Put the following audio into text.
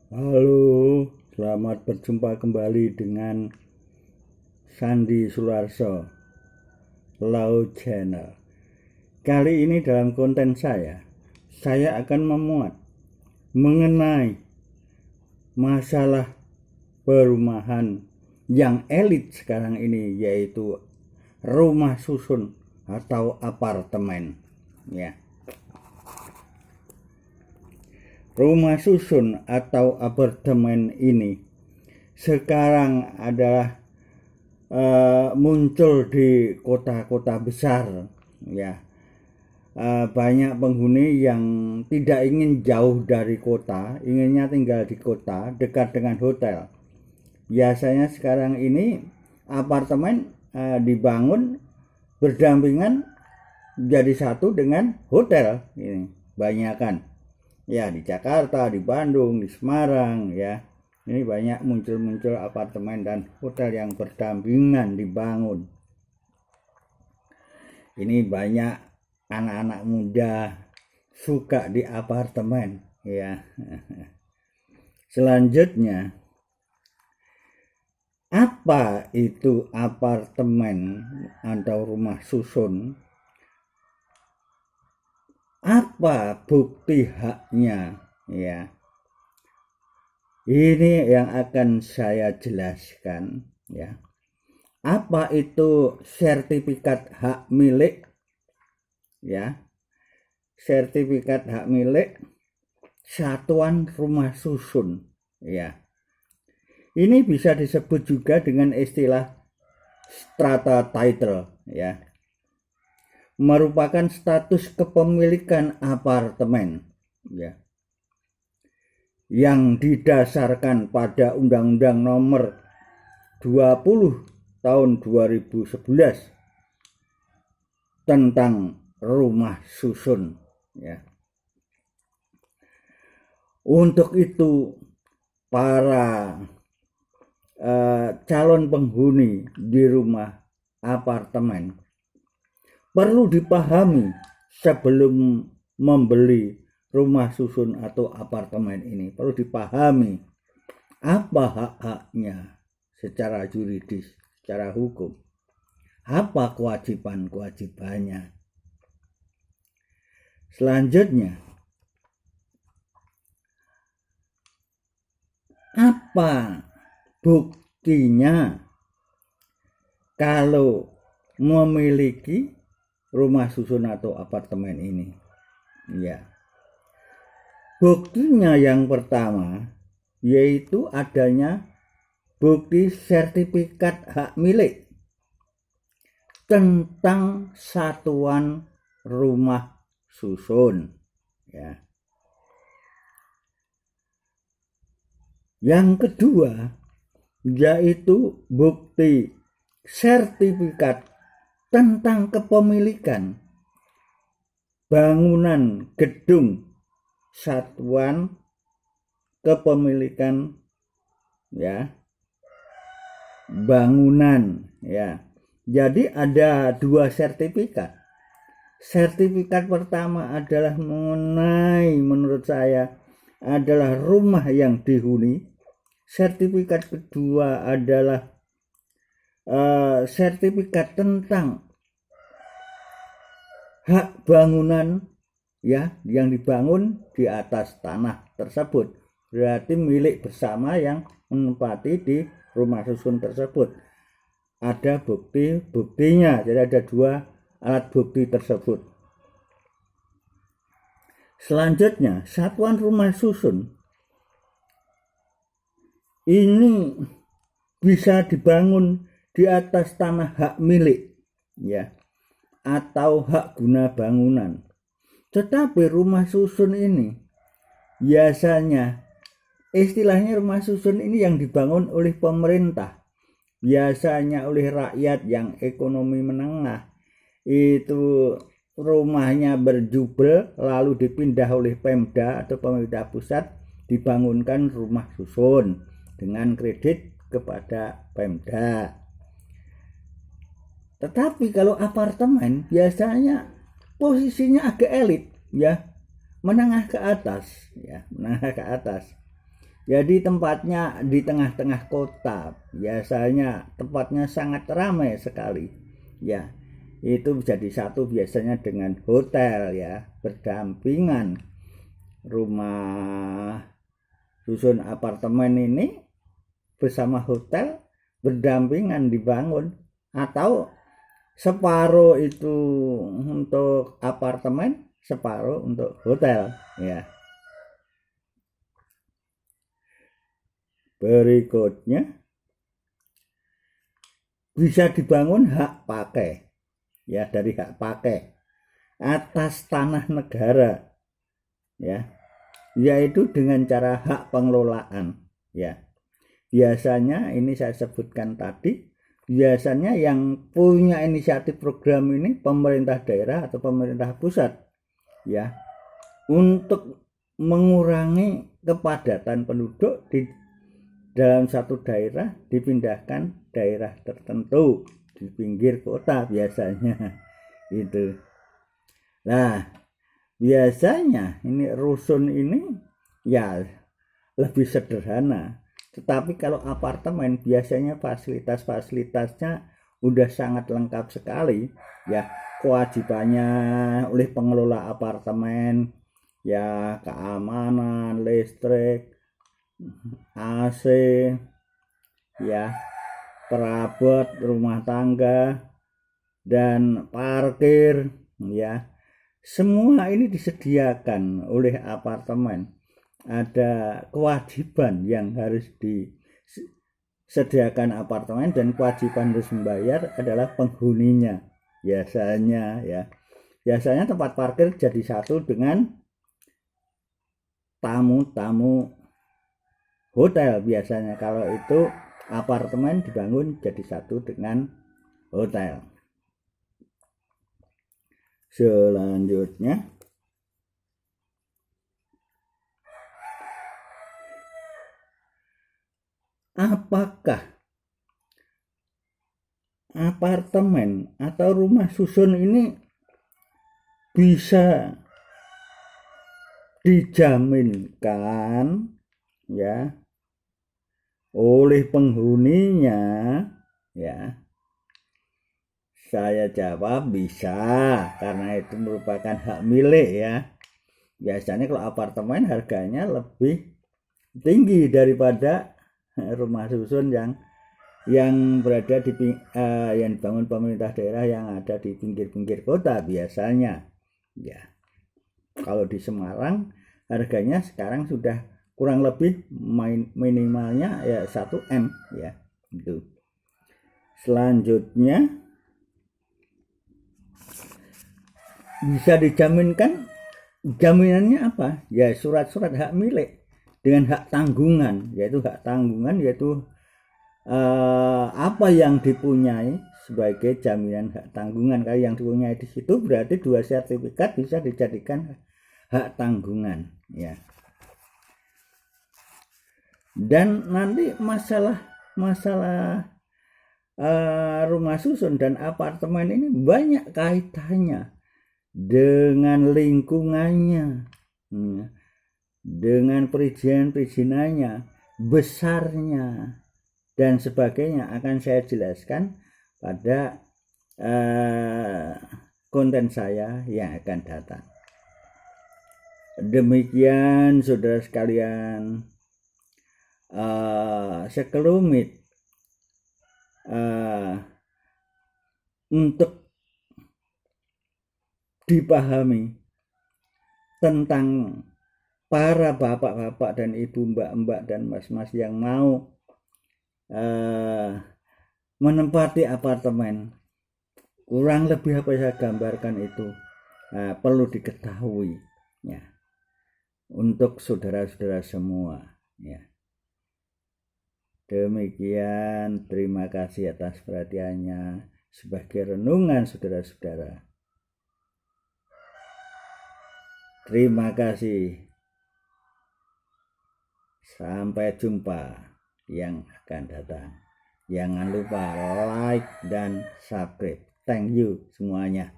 Halo, selamat berjumpa kembali dengan Sandi Sularso, Laut Channel. Kali ini dalam konten saya akan memuat mengenai masalah perumahan yang elit sekarang ini, yaitu rumah susun atau apartemen. Ya. Rumah susun atau apartemen ini sekarang adalah muncul di kota-kota besar, ya. Banyak penghuni yang tidak ingin jauh dari kota, inginnya tinggal di kota dekat dengan hotel. Biasanya sekarang ini apartemen dibangun berdampingan jadi satu dengan hotel. Ini banyakan ya di Jakarta, di Bandung, di Semarang, ya. Ini banyak muncul apartemen dan hotel yang berdampingan dibangun. Ini banyak anak-anak muda suka di apartemen, ya. Selanjutnya, apa itu apartemen atau rumah susun? Apa bukti haknya, ya? Ini yang akan saya jelaskan, ya. Apa itu sertifikat hak milik? Ya. Sertifikat hak milik satuan rumah susun, ya. Ini bisa disebut juga dengan istilah strata title, ya. Merupakan status kepemilikan apartemen, ya, yang didasarkan pada Undang-Undang Nomor 20 tahun 2011 tentang rumah susun, ya. Untuk itu para calon penghuni di rumah apartemen perlu dipahami sebelum membeli rumah susun atau apartemen ini. Perlu dipahami apa hak-haknya secara yuridis, secara hukum. Apa kewajiban-kewajibannya. Selanjutnya, apa buktinya kalau memiliki rumah susun atau apartemen ini? Ya. Buktinya yang pertama yaitu adanya bukti sertifikat hak milik tentang satuan rumah susun, ya. Yang kedua yaitu bukti sertifikat tentang kepemilikan bangunan gedung satuan kepemilikan, ya, bangunan, ya. Jadi ada dua sertifikat. Sertifikat pertama adalah mengenai, menurut saya, adalah rumah yang dihuni. Sertifikat kedua adalah sertifikat tentang hak bangunan, ya, yang dibangun di atas tanah tersebut. Berarti milik bersama yang menempati di rumah susun tersebut. Ada buktinya, jadi ada dua alat bukti tersebut. Selanjutnya, satuan rumah susun ini bisa dibangun di atas tanah hak milik, ya, atau hak guna bangunan. Tetapi rumah susun ini biasanya istilahnya rumah susun ini yang dibangun oleh pemerintah, biasanya oleh rakyat yang ekonomi menengah. Itu rumahnya berjubel lalu dipindah oleh Pemda atau pemerintah pusat, dibangunkan rumah susun dengan kredit kepada Pemda. Tetapi kalau apartemen biasanya posisinya agak elit, ya, menengah ke atas, ya, menengah ke atas. Jadi tempatnya di tengah-tengah kota, biasanya tempatnya sangat ramai sekali. Ya, itu menjadi satu biasanya dengan hotel ya, berdampingan. Rumah susun apartemen ini bersama hotel berdampingan dibangun, atau separuh itu untuk apartemen, separuh untuk hotel ya. Berikutnya bisa dibangun hak pakai ya, dari hak pakai atas tanah negara ya, yaitu dengan cara hak pengelolaan ya. Biasanya ini saya sebutkan tadi, biasanya yang punya inisiatif program ini pemerintah daerah atau pemerintah pusat ya, untuk mengurangi kepadatan penduduk di dalam satu daerah, dipindahkan daerah tertentu di pinggir kota biasanya itu. Nah, biasanya ini rusun ini ya lebih sederhana, tetapi kalau apartemen biasanya fasilitas-fasilitasnya udah sangat lengkap sekali ya. Kewajibannya oleh pengelola apartemen ya, keamanan, listrik, AC ya, perabot rumah tangga, dan parkir ya, semua ini disediakan oleh apartemen. Ada kewajiban yang harus disediakan apartemen, dan kewajiban harus membayar adalah penghuninya biasanya ya. Biasanya tempat parkir jadi satu dengan tamu-tamu hotel biasanya. Kalau itu apartemen dibangun jadi satu dengan hotel. Selanjutnya, apakah apartemen atau rumah susun ini bisa dijaminkan ya oleh penghuninya ya? Saya jawab bisa, karena itu merupakan hak milik ya. Biasanya kalau apartemen harganya lebih tinggi daripada rumah susun yang berada di yang dibangun pemerintah daerah yang ada di pinggir-pinggir kota biasanya ya. Kalau di Semarang harganya sekarang sudah kurang lebih minimalnya ya 1 M ya itu. Selanjutnya, bisa dijaminkan, jaminannya apa ya? Surat-surat hak milik dengan hak tanggungan, yaitu apa yang dipunyai sebagai jaminan hak tanggungan. Kalau yang dipunyai di situ berarti 2 sertifikat bisa dijadikan hak tanggungan ya. Dan nanti masalah rumah susun dan apartemen ini banyak kaitannya dengan lingkungannya, dengan perizinan-perizinannya, besarnya, dan sebagainya. Akan saya jelaskan pada konten saya yang akan datang. Demikian saudara sekalian, sekelumit untuk dipahami tentang para bapak-bapak dan ibu, mbak-mbak dan mas-mas yang mau menempati apartemen. Kurang lebih apa yang saya gambarkan itu perlu diketahui ya, untuk saudara-saudara semua ya. Demikian, terima kasih atas perhatiannya. Sebagai renungan saudara-saudara, terima kasih. Sampai jumpa yang akan datang. Jangan lupa like dan subscribe. Thank you semuanya.